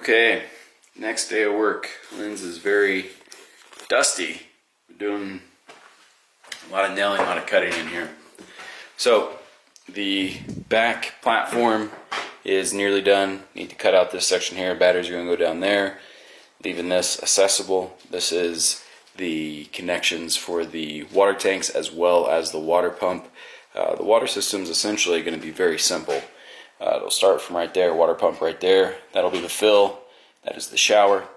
Okay, next day of work. Lynn's is very dusty. We're doing a lot of nailing, a lot of cutting in here. So the back platform is nearly done. Need to cut out this section here. Batteries are going to go down there, leaving this accessible. This is the connections for the water tanks as well as the water pump. The water system is essentially going to be very simple. It'll start from right there, water pump right there. That'll be the fill. That is the shower.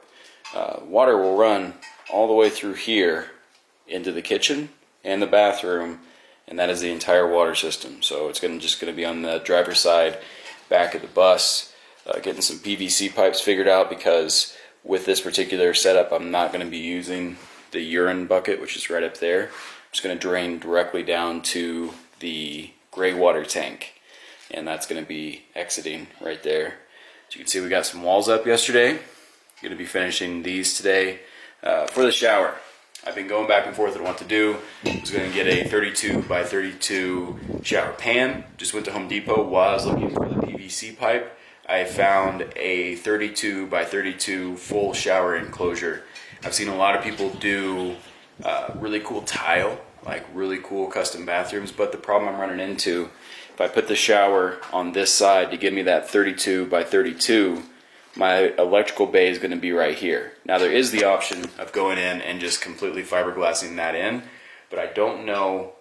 Water will run all the way through here into the kitchen and the bathroom, and that is the entire water system. So it's just going to be on the driver's side, back of the bus. Getting some PVC pipes figured out, because with this particular setup, I'm not going to be using the urine bucket, which is right up there. I'm just going to drain directly down to the gray water tank, and that's going to be exiting right there. As you can see, we got some walls up yesterday. Going to be finishing these today. For the shower, I've been going back and forth on what to do. I was going to get a 32 by 32 shower pan. Just went to Home Depot while I was looking for the PVC pipe. I found a 32 by 32 full shower enclosure. I've seen a lot of people do really cool tile, like really cool custom bathrooms, but the problem I'm running into, if I put the shower on this side to give me that 32 by 32, my electrical bay is going to be right here. Now there is the option of going in and just completely fiberglassing that in, but I don't know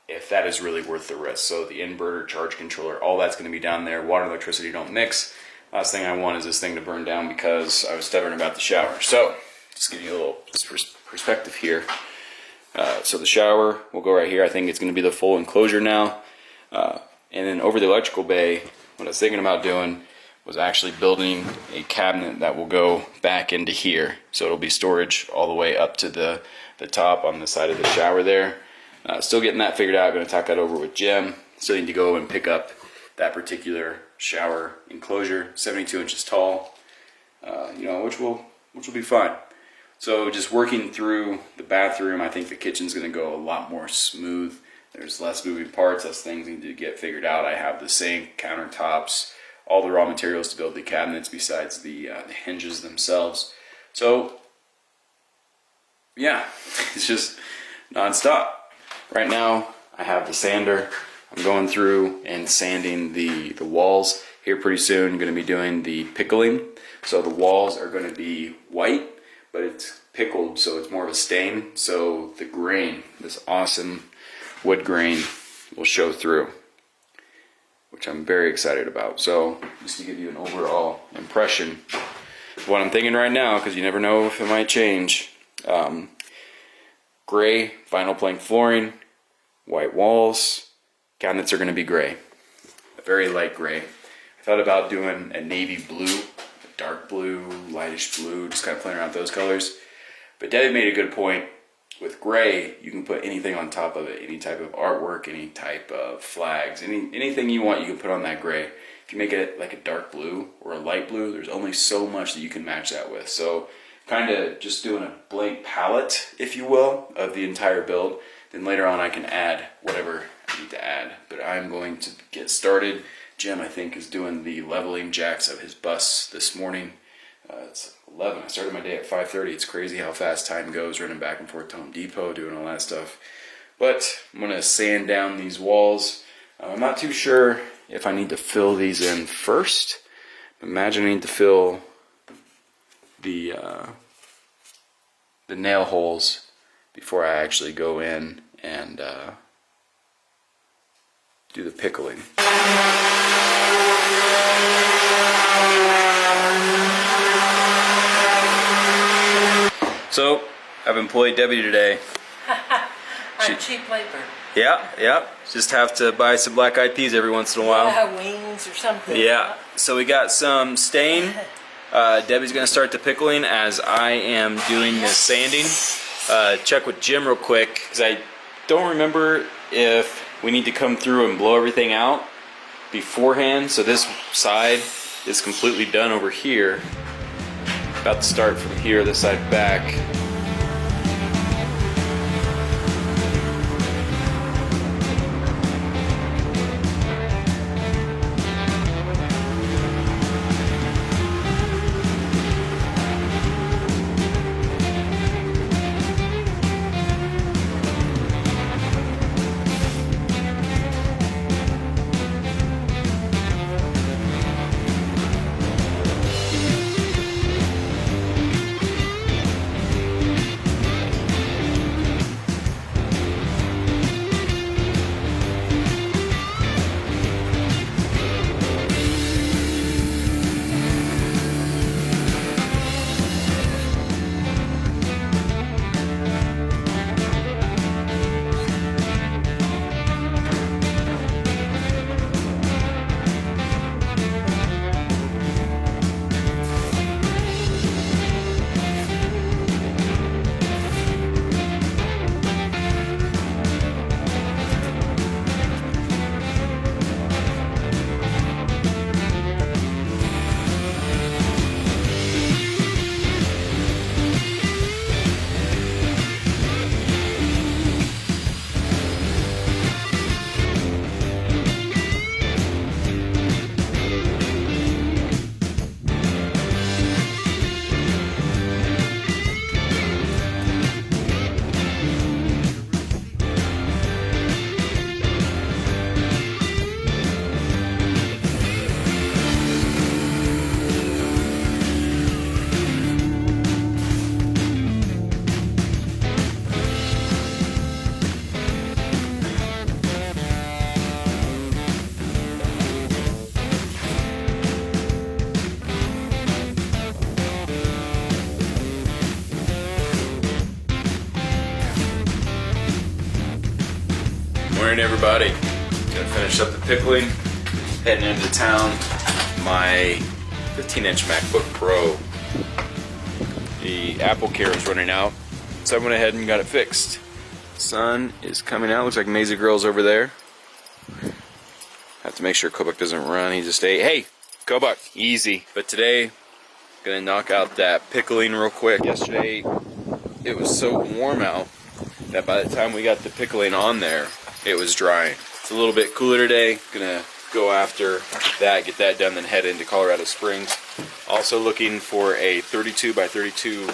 if that is really worth the risk. So the inverter, charge controller, all that's going to be down there. Water and electricity don't mix. Last thing I want is this thing to burn down because I was stubborn about the shower. So just give you a little perspective here. So the shower will go right here. I think it's going to be the full enclosure now. And then over the electrical bay, what I was thinking about doing was actually building a cabinet that will go back into here. So it'll be storage all the way up to the top on the side of the shower there. Still getting that figured out. I'm going to talk that over with Jim. Still need to go and pick up that particular shower enclosure, 72 inches tall, which will be fine. So just working through the bathroom, I think the kitchen's going to go a lot more smooth. There's less moving parts, less things need to get figured out. I have the sink, countertops, all the raw materials to build the cabinets besides the hinges themselves. So yeah, it's just non-stop. Right now I have the sander. I'm going through and sanding the walls. Here pretty soon I'm going to be doing the pickling. So the walls are going to be white, but it's pickled, so it's more of a stain. So the grain, this awesome wood grain, will show through, which I'm very excited about. So just to give you an overall impression of what I'm thinking right now, because you never know if it might change. Gray vinyl plank flooring, white walls, cabinets are going to be gray, a very light gray. I thought about doing a navy blue, a dark blue, lightish blue, just kind of playing around with those colors. But Debbie made a good point. With gray, you can put anything on top of it, any type of artwork, any type of flags, anything you want, you can put on that gray. If you make it like a dark blue or a light blue, there's only so much that you can match that with. So kind of just doing a blank palette, if you will, of the entire build. Then later on I can add whatever I need to add. But I'm going to get started. Jim, I think, is doing the leveling jacks of his bus this morning. It's 11. I started my day at 5:30. It's crazy how fast time goes running back and forth to Home Depot, doing all that stuff. But I'm going to sand down these walls. I'm not too sure if I need to fill these in first. I'm imagining to fill the nail holes before I actually go in and do the pickling. So I've employed Debbie today. I'm cheap labor. Yeah. Just have to buy some black eyed peas every once in a while. Yeah, wings or something. Yeah. So we got some stain. Debbie's gonna start the pickling as I am doing the sanding. Check with Jim real quick, because I don't remember if we need to come through and blow everything out beforehand. So this side is completely done over here. About to start from here, this side back. morning, everybody. Gonna finish up the pickling, heading into town. My 15-inch MacBook Pro, the Apple Care is running out, so I went ahead and got it fixed. Sun is coming out. Looks like Maisie Girl's over there. Have to make sure Kobuk doesn't run. He just ate. Hey, Kobuk, easy. But today, gonna knock out that pickling real quick. Yesterday, it was so warm out that by the time we got the pickling on there, it was drying. It's a little bit cooler today. Gonna go after that, get that done, then head into Colorado Springs. Also looking for a 32 by 32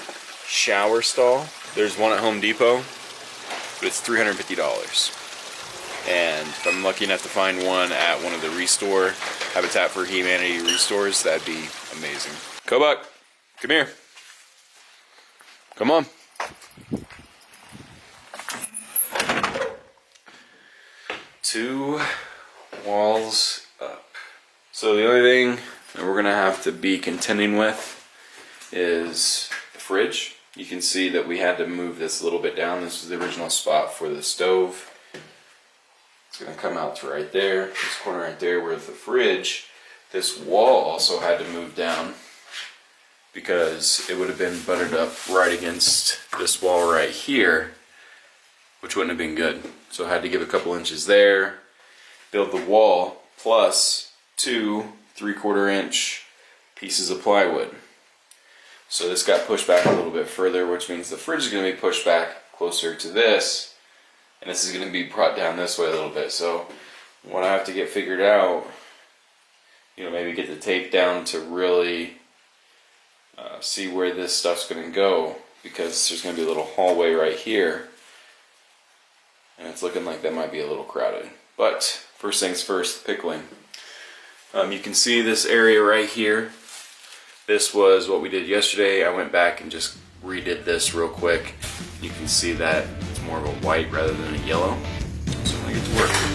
shower stall. There's one at Home Depot, but it's $350. And if I'm lucky enough to find one at one of the Restore, Habitat for Humanity restores, that'd be amazing. Kobuk, come here. Come on. Two walls up. So the only thing that we're gonna have to be contending with is the fridge. You can see that we had to move this a little bit down. This was the original spot for the stove. It's gonna come out to right there, this corner right there where the fridge. This wall also had to move down because it would have been buttered up right against this wall right here, which wouldn't have been good. So I had to give a couple inches there, build the wall, plus 2 3/4 inch pieces of plywood. So this got pushed back a little bit further, which means the fridge is gonna be pushed back closer to this. And this is going to be brought down this way a little bit. So what I have to get figured out, maybe get the tape down to really see where this stuff's going to go, because there's going to be a little hallway right here. And it's looking like that might be a little crowded. But first things first, pickling. You can see this area right here. This was what we did yesterday. I went back and just redid this real quick. You can see that it's more of a white rather than a yellow. So I'm gonna get to work.